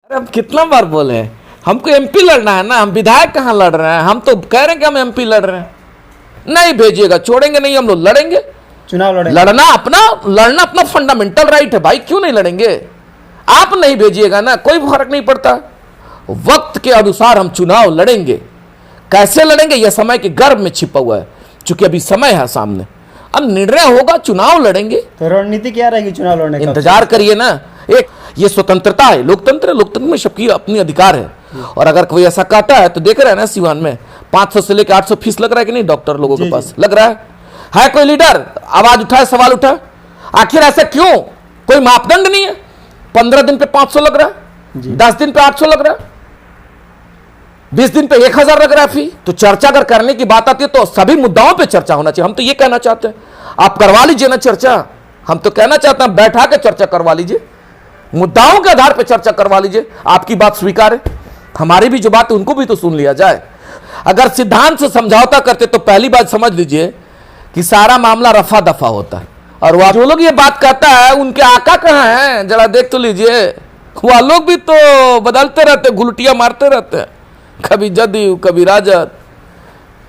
हम कितना बार बोले हैं, हमको एमपी लड़ना है ना, हम विधायक कहाँ लड़ रहे हैं, हम तो कह रहे हैं कि हम एमपी लड़ रहे हैं। नहीं भेजिएगा, छोड़ेंगे नहीं, हम लोग लड़ेंगे, चुनाव लड़ेंगे। लड़ना अपना फंडामेंटल राइट है भाई, क्यों नहीं लड़ेंगे। आप नहीं भेजिएगा ना, कोई फर्क नहीं पड़ता। वक्त के अनुसार हम चुनाव लड़ेंगे। कैसे लड़ेंगे यह समय के गर्भ में छिपा हुआ है, क्योंकि अभी समय है सामने, अब निर्णय होगा, चुनाव लड़ेंगे। तो रणनीति क्या रहेगी चुनाव लड़ने का? इंतजार करिए ना। एक ये स्वतंत्रता है, लोकतंत्र में सबकी अपनी अधिकार है। और अगर कोई ऐसा कहता है तो देख रहे हैं ना, सिवान में 500 से लेकर 800 फीस लग रहा है कि नहीं डॉक्टर लोगों के पास, लग रहा है कोई लीडर आवाज उठाए, सवाल उठाए, आखिर ऐसा क्यों? कोई मापदंड नहीं है। 15 दिन पे 500 लग रहा है, 10 दिन पे 800 लग रहा है, 20 दिन पे 1000 लग रहा है फी। तो चर्चा अगर करने की बात आती है तो सभी मुद्दाओं पे चर्चा होना चाहिए। हम तो ये कहना चाहते हैं, आप करवा लीजिए ना चर्चा। हम तो कहना चाहते हैं बैठा के चर्चा करवा लीजिए, मुद्दाओं के आधार पर चर्चा करवा लीजिए। आपकी बात स्वीकार है, हमारी भी जो बात है उनको भी तो सुन लिया जाए। अगर सिद्धांत से समझौता करते तो पहली बात समझ लीजिए कि सारा मामला रफा दफा होता है। और वह जो लोग ये बात कहता है उनके आका कहाँ हैं, जरा देख तो लीजिए। वह लोग भी तो बदलते रहते, गुलटियां मारते रहते हैं, कभी जदयू, कभी राजद,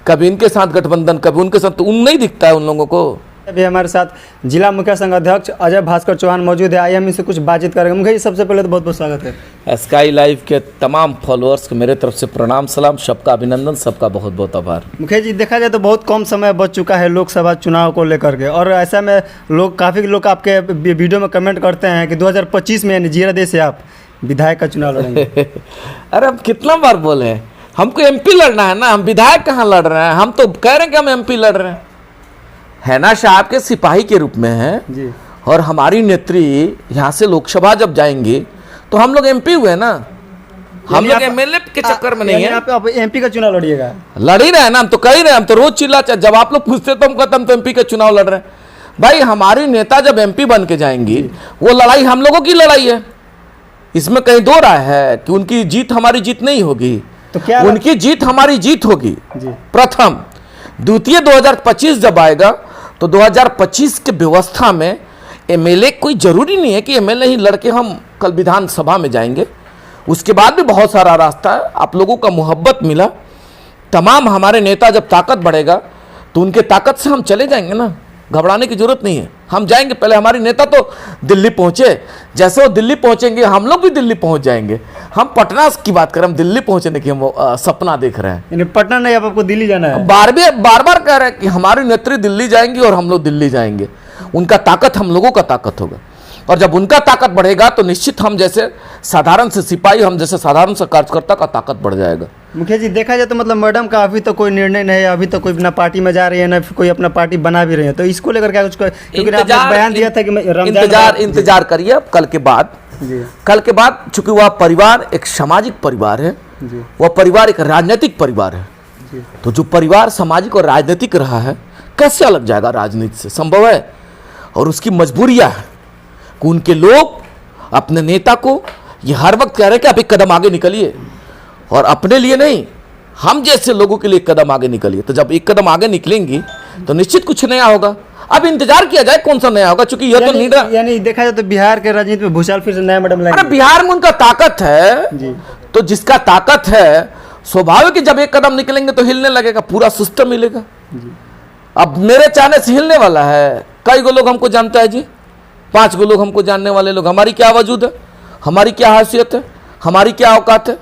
कभी इनके साथ गठबंधन, कभी उनके साथ। तो उन नहीं दिखता है उन लोगों को। अभी हमारे साथ जिला मुखिया संघ अध्यक्ष अजय भास्कर चौहान मौजूद है। आइए हम इनसे कुछ बातचीत करेंगे। मुखिया जी, सबसे पहले तो बहुत बहुत स्वागत है। स्काई लाइव के तमाम फॉलोअर्स को मेरे तरफ से प्रणाम सलाम, सबका अभिनंदन, सबका बहुत बहुत आभार। मुखिया जी, देखा जाए तो बहुत कम समय बच चुका है लोकसभा चुनाव को लेकर के, और ऐसा में काफ़ी लोग आपके वीडियो में कमेंट करते हैं कि 2025 में जीरादेई से आप विधायक का चुनाव लड़ेंगे। अरे हम कितना बार बोले हैं, हमको एमपी लड़ना है ना, हम विधायक कहाँ लड़ रहे हैं। हम तो कह रहे हैं कि हम एमपी लड़ रहे हैं। हैना साहब के सिपाही के रूप में हैं जी, और हमारी नेत्री यहाँ से लोकसभा जब जाएंगी तो हम लोग एमपी हुए ना, हम लोग एमएलए के चक्कर में नहीं है। आप एमपी का चुनाव लड़िएगा? लड़ ही रहे हैं ना, हम तो कह ही रहे हैं, हम तो रोज चिल्ला, जब आप लोग पूछते तो हम कहते हम तो एमपी का चुनाव लड़ रहे हैं। भाई हमारी नेता जब एमपी बन के जाएंगी, वो लड़ाई हम लोगों की लड़ाई है, इसमें कहीं दो राय है कि उनकी जीत हमारी जीत नहीं होगी। तो क्या उनकी जीत हमारी जीत होगी प्रथम। द्वितीय 2025 जब आएगा तो 2025 के व्यवस्था में एमएलए कोई जरूरी नहीं है कि एमएलए ही लड़के हम कल विधानसभा में जाएंगे। उसके बाद भी बहुत सारा रास्ता है। आप लोगों का मोहब्बत मिला, तमाम हमारे नेता जब ताकत बढ़ेगा तो उनके ताकत से हम चले जाएंगे ना, घबराने की जरूरत नहीं है। हम जाएंगे, पहले हमारी नेता तो दिल्ली पहुंचे, जैसे वो दिल्ली पहुंचेंगे हम लोग भी दिल्ली पहुंच जाएंगे। हम पटना की बात करें, हम दिल्ली पहुंचने की हम सपना देख रहे हैं। पटना नहीं, अब आपको दिल्ली जाना है। बार बार कह रहे हैं कि हमारी नेत्री दिल्ली जाएंगी और हम लोग दिल्ली जाएंगे। उनका ताकत हम लोगों का ताकत होगा, और जब उनका ताकत बढ़ेगा तो निश्चित हम जैसे साधारण से सिपाही, हम जैसे साधारण से कार्यकर्ता का ताकत बढ़ जाएगा। मुखिया जी, देखा जाए तो मतलब मैडम का अभी तो कोई निर्णय नहीं है, अभी तो कोई ना पार्टी में जा रही है ना कोई अपना पार्टी बना भी रही है, तो इसको लेकर क्या कुछ, क्योंकि आपने बयान दिया था कि इंतजार करिए अब कल के बाद। चूंकि वह परिवार एक सामाजिक परिवार है, वह परिवार एक राजनीतिक परिवार है, तो जो परिवार सामाजिक और राजनीतिक रहा है कैसे अलग जाएगा राजनीति से, संभव है। और उसकी मजबूरियां है कि उनके लोग अपने नेता को ये हर वक्त कह रहे हैं कि आप एक कदम आगे निकलिए, और अपने लिए नहीं, हम जैसे लोगों के लिए एक कदम आगे निकलिए। तो जब एक कदम आगे निकलेंगी तो निश्चित कुछ नया होगा। अब इंतजार किया जाए कौन सा नया होगा, क्योंकि यह तो लीडर, यानी देखा जाए तो बिहार के राजनीति में भूचाल फिर से नया मैडम लाएंगे। अरे बिहार में उनका ताकत है जी। तो जिसका ताकत है स्वाभाविक कि जब एक कदम निकलेंगे तो हिलने लगेगा, पूरा सिस्टम हिलेगा। अब मेरे चाहने से हिलने वाला है। कई गो लोग हमको जानता है जी, 5 गो लोग हमको जानने वाले लोग। हमारी क्या वजूद है, हमारी क्या हैसियत है, हमारी क्या औकात है,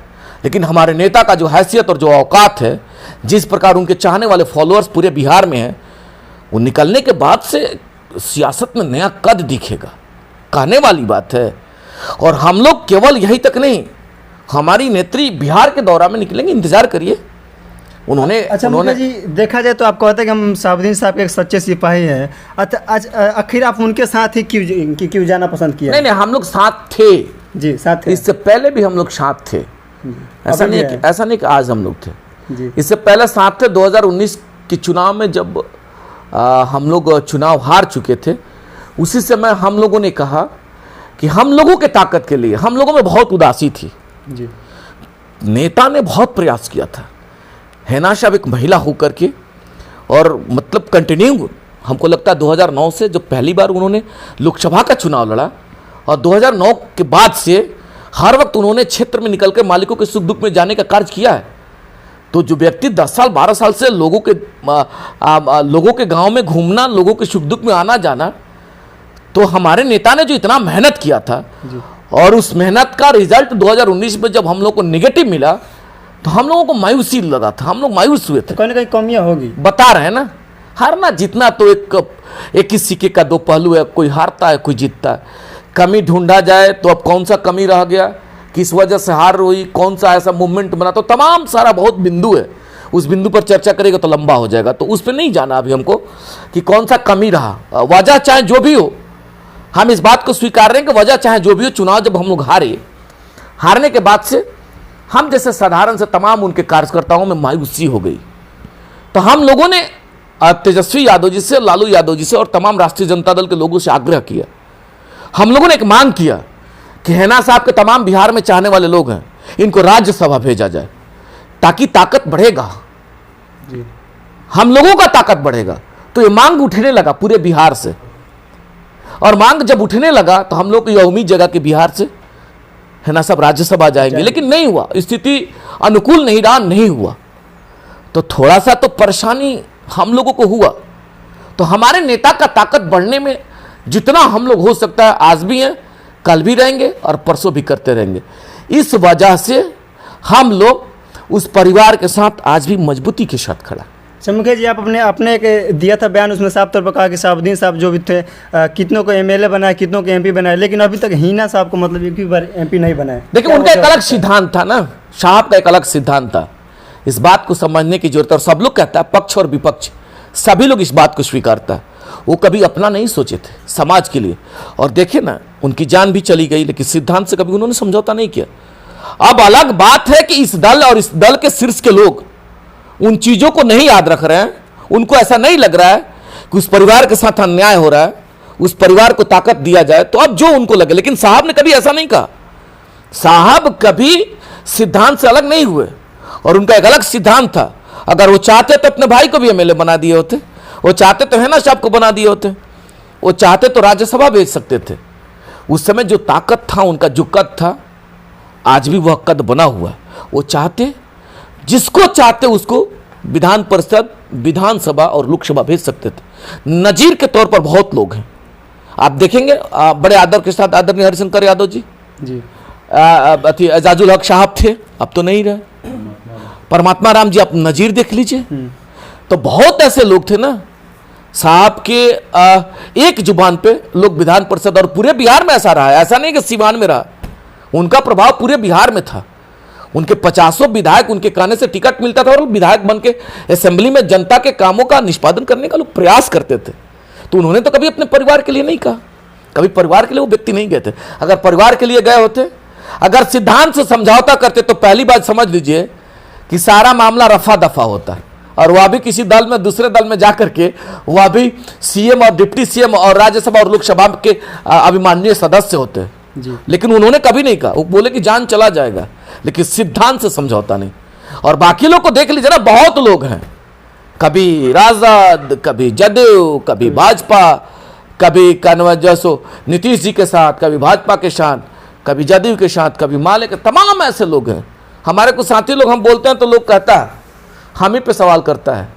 लेकिन हमारे नेता का जो हैसियत और जो औकात है, जिस प्रकार उनके चाहने वाले फॉलोअर्स पूरे बिहार में हैं, वो निकलने के बाद से सियासत में नया कद दिखेगा, कहने वाली बात है। और हम लोग केवल यही तक नहीं, हमारी नेत्री बिहार के दौरा में निकलेंगे, इंतजार करिए। उन्होंने जी, देखा जाए तो आप कहते हैं कि हम साबुद्दीन साहब के एक सच्चे सिपाही हैं। अच्छा, आज आखिर आप उनके साथ ही क्यों जाना पसंद किया? नहीं, हम लोग साथ थे जी, साथ थे। इससे पहले भी हम लोग साथ थे, ऐसा नहीं कि आज हम लोग थे जी। इससे पहले साथ थे। 2019 के चुनाव में जब हम लोग चुनाव हार चुके थे, उसी समय हम लोगों ने कहा कि हम लोगों के ताकत के लिए, हम लोगों में बहुत उदासी थी जी। नेता ने बहुत प्रयास किया था, हैना साहब एक महिला होकर के, और मतलब कंटिन्यू हमको लगता है 2009 से जब पहली बार उन्होंने लोकसभा का चुनाव लड़ा, और 2009 के बाद से हर वक्त उन्होंने क्षेत्र में निकलकर मालिकों के सुख दुख में जाने का कार्य किया है। तो जो व्यक्ति 10 साल 12 साल से लोगों के गांव में घूमना, लोगों के सुख दुख में आना जाना, तो हमारे नेता ने जो इतना मेहनत किया था और उस मेहनत का रिजल्ट 2019 में जब हम लोग को नेगेटिव मिला तो हम लोगों को मायूसी लगा था, हम लोग मायूस हुए थे। कहीं ना कहीं कमियां होगी, बता रहे हैं ना, हारना जीतना तो एक ही सिक्के का दो पहलू है, कोई हारता है कोई जीतता है। कमी ढूंढा जाए तो अब कौन सा कमी रह गया, किस वजह से हार हुई, कौन सा ऐसा मूवमेंट बना, तो तमाम सारा बहुत बिंदु है। उस बिंदु पर चर्चा करेगा तो लंबा हो जाएगा, तो उस पर नहीं जाना अभी हमको कि कौन सा कमी रहा। वजह चाहे जो भी हो, हम इस बात को स्वीकार रहे हैं कि वजह चाहे जो भी हो, चुनाव जब हम लोग हारने के बाद से हम जैसे साधारण से तमाम उनके कार्यकर्ताओं में मायूसी हो गई। तो हम लोगों ने तेजस्वी यादव जी से, लालू यादव जी से और तमाम राष्ट्रीय जनता दल के लोगों से आग्रह किया। हम लोगों ने एक मांग किया कि हैना साहब के तमाम बिहार में चाहने वाले लोग हैं, इनको राज्यसभा भेजा जाए ताकि ताकत बढ़ेगा, हम लोगों का ताकत बढ़ेगा। तो ये मांग उठने लगा पूरे बिहार से, और मांग जब उठने लगा तो हम लोग को यह उम्मीद जगा कि बिहार से हैना साहब राज्यसभा जाएंगे, लेकिन नहीं हुआ, स्थिति अनुकूल नहीं रहा, नहीं हुआ। तो थोड़ा सा तो परेशानी हम लोगों को हुआ। तो हमारे नेता का ताकत बढ़ने में जितना हम लोग हो सकता है, आज भी हैं, कल भी रहेंगे और परसों भी करते रहेंगे। इस वजह से हम लोग उस परिवार के साथ आज भी मजबूती के साथ खड़ा। मुखिया जी, आप अपने एक दिया था बयान, उसमें साफ तौर पर कहा कि साहबुद्दीन साहब जो भी थे कितनों को एमएलए बनाए, कितनों को एमपी बनाए, लेकिन अभी तक हिना साहब को मतलब एक भी बार एमपी नहीं बनाए। देखिए, उनका एक अलग सिद्धांत था ना, साहब का एक अलग सिद्धांत था। इस बात को समझने की जरूरत है, और सब लोग कहता है, पक्ष और विपक्ष सभी लोग इस बात को स्वीकारता है। वो कभी अपना नहीं सोचे थे समाज के लिए, और देखिए ना, उनकी जान भी चली गई, लेकिन सिद्धांत से कभी उन्होंने समझौता नहीं किया। अब अलग बात है कि इस दल और इस दल के शीर्ष के लोग उन चीजों को नहीं याद रख रहे हैं, उनको ऐसा नहीं लग रहा है कि उस परिवार के साथ अन्याय हो रहा है, उस परिवार को ताकत दिया जाए, तो अब जो उनको लगे। लेकिन साहब ने कभी ऐसा नहीं कहा, साहब कभी सिद्धांत से अलग नहीं हुए, और उनका एक अलग सिद्धांत था। अगर वो चाहते तो अपने भाई को भी एमएलए बना दिए होते, वो चाहते तो हैना साहब को बना दिए होते, वो चाहते तो राज्यसभा भेज सकते थे। उस समय जो ताकत था, उनका जो कद था, आज भी वह कद बना हुआ है। वो चाहते, जिसको चाहते उसको विधान परिषद, विधानसभा और लोकसभा भेज सकते थे। नजीर के तौर पर बहुत लोग हैं, आप देखेंगे। बड़े आदर के साथ आदरणीय हरिशंकर यादव जी, एजाजुल हक साहब थे, अब तो नहीं रहे। परमात्मा राम जी, आप नजीर देख लीजिए। तो बहुत ऐसे लोग थे ना साहब के, एक जुबान पे लोग विधान परिषद, और पूरे बिहार में ऐसा रहा है, ऐसा नहीं कि सीवान में रहा, उनका प्रभाव पूरे बिहार में था। उनके 50 विधायक, उनके कहने से टिकट मिलता था और विधायक बन के असेंबली में जनता के कामों का निष्पादन करने का लोग प्रयास करते थे। तो उन्होंने तो कभी अपने परिवार के लिए नहीं कहा, कभी परिवार के लिए वो व्यक्ति नहीं गए थे। अगर परिवार के लिए गए होते, अगर सिद्धांत से समझौता करते, तो पहली बात समझ लीजिए कि सारा मामला रफा दफा होता, और वह भी किसी दल में दूसरे दल में जाकर के वह भी सीएम और डिप्टी सीएम और राज्यसभा और लोकसभा के अभिमाननीय सदस्य होते हैं। लेकिन उन्होंने कभी नहीं कहा, वो बोले कि जान चला जाएगा, लेकिन सिद्धांत से समझौता नहीं। और बाकी लोग को देख लीजिए ना, बहुत लोग हैं, कभी राजद, कभी जदयू, कभी भाजपा, कभी जैसो नीतीश जी के साथ, कभी भाजपा के साथ, कभी जदयू के साथ, कभी माले के, तमाम ऐसे लोग हैं। हमारे कुछ साथी लोग, हम बोलते हैं तो लोग कहता है, हम ही पे सवाल करता है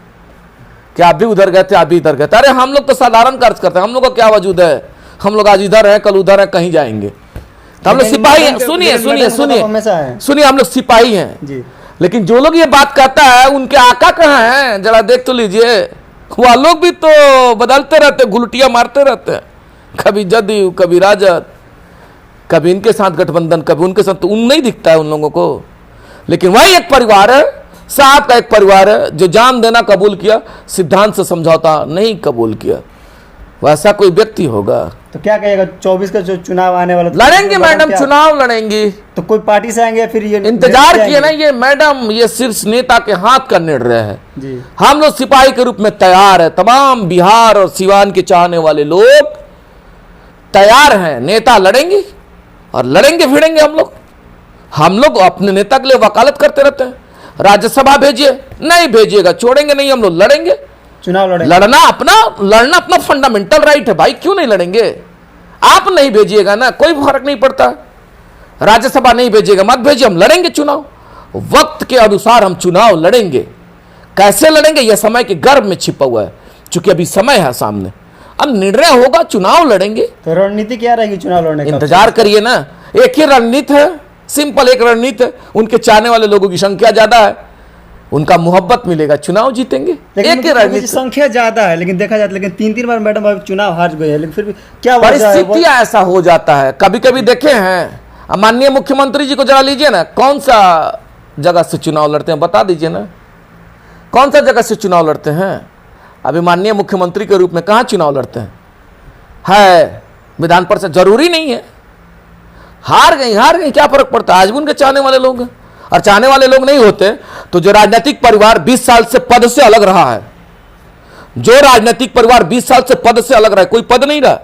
कि आप भी उधर गए थे, आप भी इधर गए थे। अरे हम लोग तो साधारण कार्य करते हैं, हम लोग का क्या वजूद है, हम लोग आज इधर हैं, कल उधर हैं, कहीं जाएंगे। तो हम लोग सिपाही हैं। सुनिए सुनिए सुनिए सुनिए, हम लोग सिपाही हैं। लेकिन जो लोग ये बात कहता है, उनके आका कहाँ हैं, जरा देख तो लीजिए। वह लोग भी तो बदलते रहते, गुलटियां मारते रहते हैं, कभी जदयू, कभी राजद, कभी इनके साथ गठबंधन, कभी उनके साथ, तो उन नहीं दिखता है उन लोगों को। लेकिन वही एक परिवार है, साहब का एक परिवार है, जो जान देना कबूल किया, सिद्धांत से समझौता नहीं कबूल किया। वैसा कोई व्यक्ति होगा तो क्या कहेगा 24 का जो चुनाव आने वाला, लड़ेंगे मैडम, चुनाव लड़ेंगे। तो कोई पार्टी से आएंगे, फिर ये इंतजार किए ना, ये मैडम, ये शीर्ष नेता के हाथ का निर्णय है जी। हम लोग सिपाही के रूप में तैयार है, तमाम बिहार और सिवान के चाहने वाले लोग तैयार हैं। नेता लड़ेंगे और लड़ेंगे भिड़ेंगे। हम लोग अपने नेता के लिए वकालत करते रहते हैं, राज्यसभा भेजिए, नहीं भेजिएगा छोड़ेंगे नहीं, हम लोग लड़ेंगे, चुनाव लड़ेंगे। लड़ना अपना फंडामेंटल राइट है भाई, क्यों नहीं लड़ेंगे। आप नहीं भेजिएगा ना, कोई फर्क नहीं पड़ता, राज्यसभा नहीं भेजेगा, मत भेजिए, हम लड़ेंगे चुनाव, वक्त के अनुसार हम चुनाव लड़ेंगे। कैसे लड़ेंगे यह समय के गर्भ में छिपा हुआ है, क्योंकि अभी समय है सामने, अब निर्णय होगा, चुनाव लड़ेंगे। तो रणनीति क्या रहेगी चुनाव लड़ने का? इंतजार करिए ना, एक ही रणनीति है, सिंपल एक रणनीति है। उनके चाहने वाले लोगों की संख्या ज्यादा है, उनका मोहब्बत मिलेगा, चुनाव जीतेंगे। एक ही रणनीति, संख्या ज्यादा है, लेकिन देखा जाता है, लेकिन 3-3 बार मैडम अब चुनाव हार गए हैं, लेकिन फिर भी क्या वजह है? परिस्थितियां ऐसा हो जाता है। कभी कभी देखे हैं, अब माननीय मुख्यमंत्री जी को जरा लीजिए ना, कौन सा जगह से चुनाव लड़ते हैं, बता दीजिए ना, कौन सा जगह से चुनाव लड़ते हैं? अभी माननीय मुख्यमंत्री के रूप में कहां चुनाव लड़ते हैं? है विधान परिषद, जरूरी नहीं है, हार गई, क्या फर्क पड़ता है? आज भी उनके चाहने वाले लोग हैं, और चाहने वाले लोग नहीं होते तो जो राजनीतिक परिवार 20 साल से पद से अलग रहा है, जो राजनीतिक परिवार 20 साल से पद से अलग रहा है, कोई पद नहीं रहा,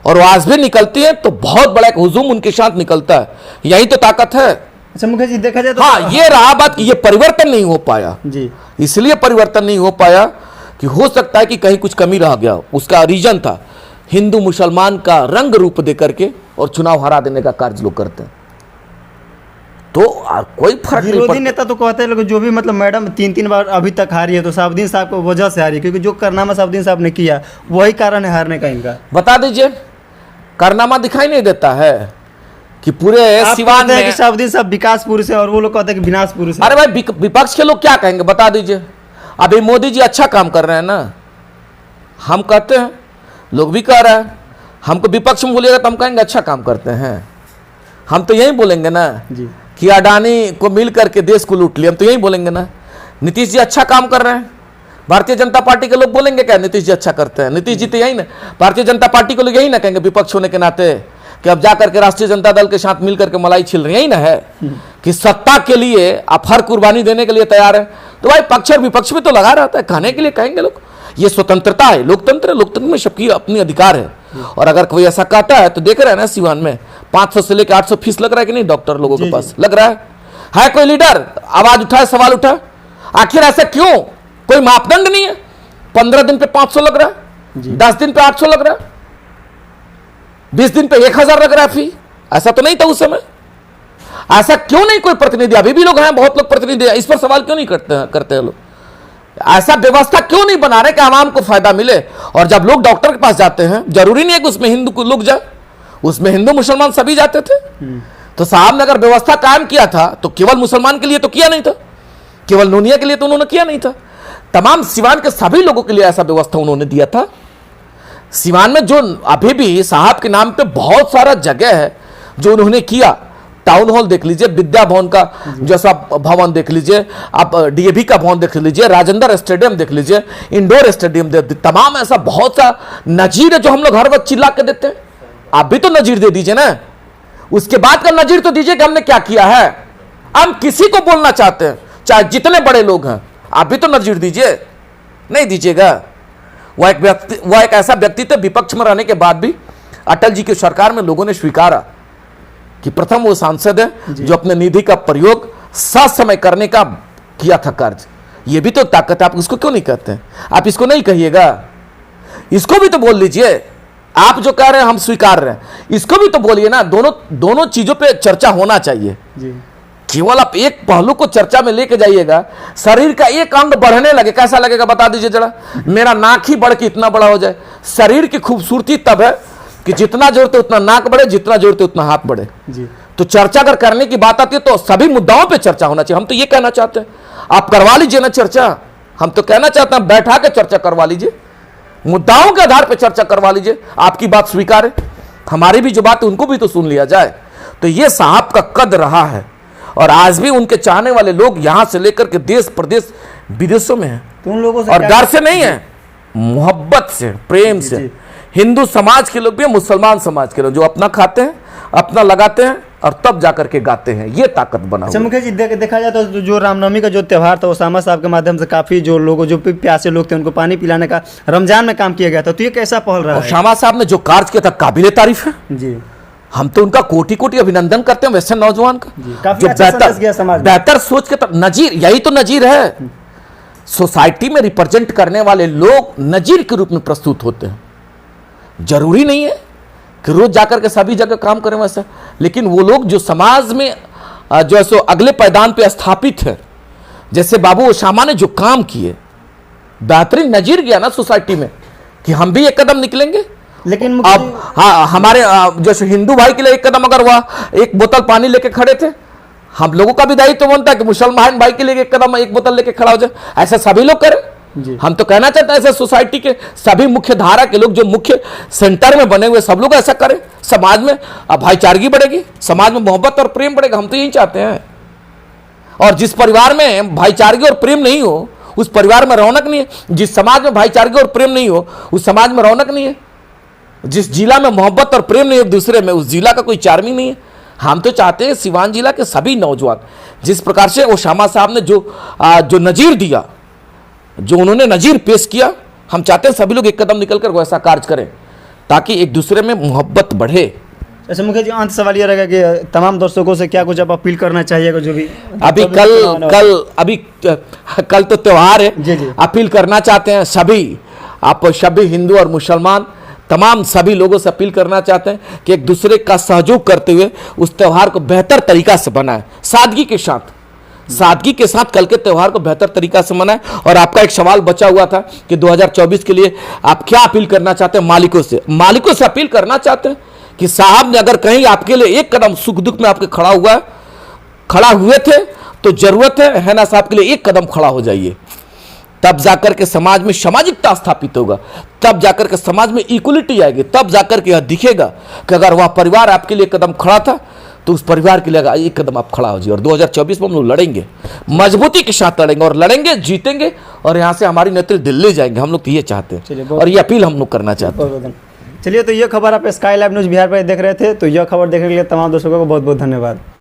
और वो आज भी निकलती है तो बहुत बड़ा एक हुजूम उनके साथ निकलता है। यही तो ताकत है। अच्छा मुखिया जी, देखा जाए तो हाँ, ये रहा बात कि ये परिवर्तन नहीं हो पाया जी, इसलिए परिवर्तन नहीं हो पाया कि हो सकता है कि कहीं कुछ कमी रह गया। उसका रीजन था हिंदू मुसलमान का रंग रूप दे करके और चुनाव हरा देने का कार्य लोग करते हैं, तो कोई फर्क नहीं विरोधी पड़ता। नेता तो कहते हैं लोग, जो भी मतलब मैडम 3-3 बार अभी तक हारी है तो साहबुद्दीन साहब को वजह से हारी है, क्योंकि जो कारनामा साहबुद्दीन साहब ने किया वही कारण है हारने का इनका। बता दीजिए, कारनामा दिखाई नहीं देता है कि पूरे आप सिवान कहते हैं में कि साहबुद्दीन साहब विकास पुरुष है और वो लोग कहते हैं कि विनाश पुरुष है। अरे भाई, विपक्ष के लोग क्या कहेंगे बता दीजिए? अभी मोदी जी अच्छा काम कर रहे हैं ना, हम कहते हैं, लोग भी कह रहे हैं, हमको विपक्ष में बोलिएगा तो हम कहेंगे अच्छा काम करते हैं। हम तो यही बोलेंगे ना जी, कि अडानी को मिल करके देश को लूट लिया, हम तो यही बोलेंगे ना। नीतीश जी अच्छा काम कर रहे हैं, भारतीय जनता पार्टी के लोग बोलेंगे क्या नीतीश जी अच्छा करते हैं? नीतीश जी तो यही ना, भारतीय जनता पार्टी के लोग यही ना कहेंगे विपक्ष होने के नाते कि अब जाकर के राष्ट्रीय जनता दल के साथ मिलकर के मलाई छिल रही है, यही ना है कि सत्ता के लिए आप हर कुर्बानी देने के लिए तैयार है। तो भाई पक्ष और विपक्ष में तो लगा रहता है, कहने के लिए कहेंगे लोग, ये स्वतंत्रता है, लोकतंत्र है, लोकतंत्र में सबकी अपनी अधिकार है। और अगर कोई ऐसा कहता है तो देख रहे हैं ना, सिवान में 500 से लेकर 800 फीस लग रहा है कि नहीं डॉक्टर लोगों के पास? लग रहा है कोई लीडर आवाज उठाए, सवाल उठा, आखिर ऐसा क्यों? कोई मापदंड नहीं है? 15 दिन पे 500 लग रहा है, 10 दिन पे 800 लग रहा है, 20 दिन पे 1000 लग रहा है फी, ऐसा तो नहीं था उस समय। ऐसा क्यों नहीं कोई प्रतिनिधि? अभी भी लोग हैं, बहुत लोग प्रतिनिधि हैं, इस पर सवाल क्यों नहीं करते हैं लोग? ऐसा व्यवस्था क्यों नहीं बना रहे कि आवाम को फायदा मिले? और जब लोग डॉक्टर के पास जाते हैं, जरूरी नहीं है कि उसमें हिंदू को लोग जाए, उसमें हिंदू मुसलमान सभी जाते थे। तो साहब ने अगर व्यवस्था कायम किया था तो केवल मुसलमान के लिए तो किया नहीं था, केवल नूनिया के लिए तो उन्होंने किया नहीं था, तमाम सिवान के सभी लोगों के लिए ऐसा व्यवस्था उन्होंने दिया था। सिवान में जो अभी भी साहब के नाम पे बहुत सारा जगह है जो उन्होंने किया, टाउन हॉल देख लीजिए, विद्या भवन का जैसा भवन देख लीजिए, आप डीएवी का भवन देख लीजिए, राजेंद्र स्टेडियम देख लीजिए, इंडोर स्टेडियम तमाम ऐसा बहुत सा नजीर है जो हम लोग हर वक्त चिल्ला के देते हैं। आप भी तो नजीर दे दीजिए ना, उसके बाद का नजीर तो दीजिए कि हमने क्या किया है। हम किसी को बोलना चाहते हैं, चाहे जितने बड़े लोग हैं, आप भी तो नजीर दीजिए, नहीं दीजिएगा। वह एक ऐसा व्यक्ति थे, विपक्ष में रहने के बाद भी अटल जी की सरकार में लोगों ने स्वीकारा कि प्रथम वो सांसद है जो अपने निधि का प्रयोग ससमय करने का किया था कार्य। ये भी तो ताकत है, आप उसको क्यों नहीं कहते हैं? आप इसको नहीं कहिएगा, इसको भी तो बोल लीजिए। आप जो कह रहे हैं हम स्वीकार रहे हैं, इसको भी तो बोलिए ना। दोनों चीजों पे चर्चा होना चाहिए जी। केवल आप एक पहलू को चर्चा में लेके जाइएगा, शरीर का एक अंग बढ़ने लगे, कैसा लगेगा बता दीजिए जरा? मेरा नाक ही बढ़ के इतना बड़ा हो जाए। शरीर की खूबसूरती तब है कि जितना जोड़ते उतना नाक बढ़े, जितना जोड़ते उतना हाथ बढ़े। जी। तो चर्चा अगर करने की बात आती है तो सभी मुद्दाओं पे चर्चा होना चाहिए। हम तो ये कहना चाहते हैं, आप करवा लीजिए ना चर्चा। हम तो कहना चाहते हैं बैठा के चर्चा करवा लीजिए, मुद्दाओं के आधार पर चर्चा करवा लीजिए। आपकी बात स्वीकार है, हमारी भी जो बात है उनको भी तो सुन लिया जाए। तो ये साहब का कद रहा है, और आज भी उनके चाहने वाले लोग यहां से लेकर के देश प्रदेश विदेशों में हैं। तो उन लोगों से और क्या- डर से नहीं है, मोहब्बत से, प्रेम से। जी। हिंदू समाज के लोग भी, मुसलमान समाज के लोग, जो अपना खाते हैं, अपना लगाते हैं और तब जाकर के गाते हैं। ये ताकत बना अच्छा हुआ है। मुखिया जी, देखा जाए तो जो रामनवमी का जो त्यौहार था, ओसामा साहब के माध्यम से काफी जो लोग, जो प्यासे लोग थे, उनको पानी पिलाने का रमजान में काम किया गया था। तो ये कैसा पहल रहा और है? श्यामा साहब ने जो कार्य किया था काबिले तारीफ है। जी। हम तो उनका कोटि कोटि अभिनंदन करते हैं वैसे नौजवान का, काफी जो अच्छा संदेश गया समाज में। बेहतर सोच के नजीर, यही तो नजीर है। सोसाइटी में रिप्रेजेंट करने वाले लोग नजीर के रूप में प्रस्तुत होते हैं। जरूरी नहीं है कि रोज जाकर के सभी जगह काम करें वैसा, लेकिन वो लोग जो समाज में जो है सो अगले पायदान पे स्थापित है, जैसे बाबू ओसामा ने जो काम किए, बेहतरीन नजीर गया ना सोसाइटी में कि हम भी एक कदम निकलेंगे। लेकिन अब हाँ, हमारे जैसे हिंदू भाई के लिए एक कदम अगर वह एक बोतल पानी लेके खड़े थे, हम लोगों का भी दायित्व बनता है कि मुसलमान भाई के लिए एक कदम एक बोतल लेके खड़ा हो जाए, ऐसा सभी लोग करें। हम तो कहना चाहते हैं ऐसे सोसाइटी के सभी मुख्य धारा के लोग जो मुख्य सेंटर में बने हुए सब लोग ऐसा करें, समाज में भाईचारगी बढ़ेगी, समाज में मोहब्बत और प्रेम बढ़ेगा, हम तो यही चाहते हैं। और जिस परिवार में भाईचारगी और प्रेम नहीं हो उस परिवार में रौनक नहीं है। जिस समाज में भाईचारगी और प्रेम नहीं हो उस समाज में रौनक नहीं है। जिस जिला में मोहब्बत और प्रेम नहीं है दूसरे में, उस जिला का कोई चार्मिंग नहीं है। हम तो चाहते हैं सिवान जिला के सभी नौजवान, जिस प्रकार से ओसामा साहब ने जो नजीर दिया, जो उन्होंने नजीर पेश किया, हम चाहते हैं सभी लोग एक कदम निकलकर वैसा कार्य करें ताकि एक दूसरे में मोहब्बत बढ़े। अच्छा मुखिया जी, अंत सवाल ये रहेगा कि तमाम दर्शकों से क्या कुछ आप अपील करना चाहिएगा? जो भी अभी कल तो त्योहार है, जी। अपील करना चाहते हैं सभी हिंदू और मुसलमान तमाम सभी लोगों से अपील करना चाहते हैं कि एक दूसरे का सहयोग करते हुए उस त्यौहार को बेहतर तरीका से बनाएं, सादगी के साथ कल के त्यौहार को बेहतर तरीका से मनाएं। और आपका एक सवाल बचा हुआ था कि 2024 के लिए आप क्या अपील करना चाहते हैं? मालिकों से अपील करना चाहते हैं कि साहब ने अगर कहीं आपके लिए एक कदम सुख दुख में आपके खड़ा हुए थे तो जरूरत है ना साहब के लिए एक कदम खड़ा हो जाइए, तब जाकर के समाज में सामाजिकता स्थापित होगा, तब जाकर के समाज में इक्वलिटी आएगी, तब जाकर के यह दिखेगा कि अगर वह परिवार आपके लिए कदम खड़ा था तो उस परिवार के लिए एक कदम आप खड़ा हो जाइए। और 2024 में हम लोग लड़ेंगे, मजबूती के साथ लड़ेंगे और लड़ेंगे, जीतेंगे और यहाँ से हमारी नेतृत्व दिल्ली जाएंगे। हम लोग तो ये चाहते हैं और ये अपील हम लोग करना चाहते हैं। चलिए, तो ये खबर आप स्काई लाइव न्यूज़ बिहार पर देख रहे थे, तो यह खबर देखने के लिए तमाम दर्शकों को बहुत बहुत धन्यवाद।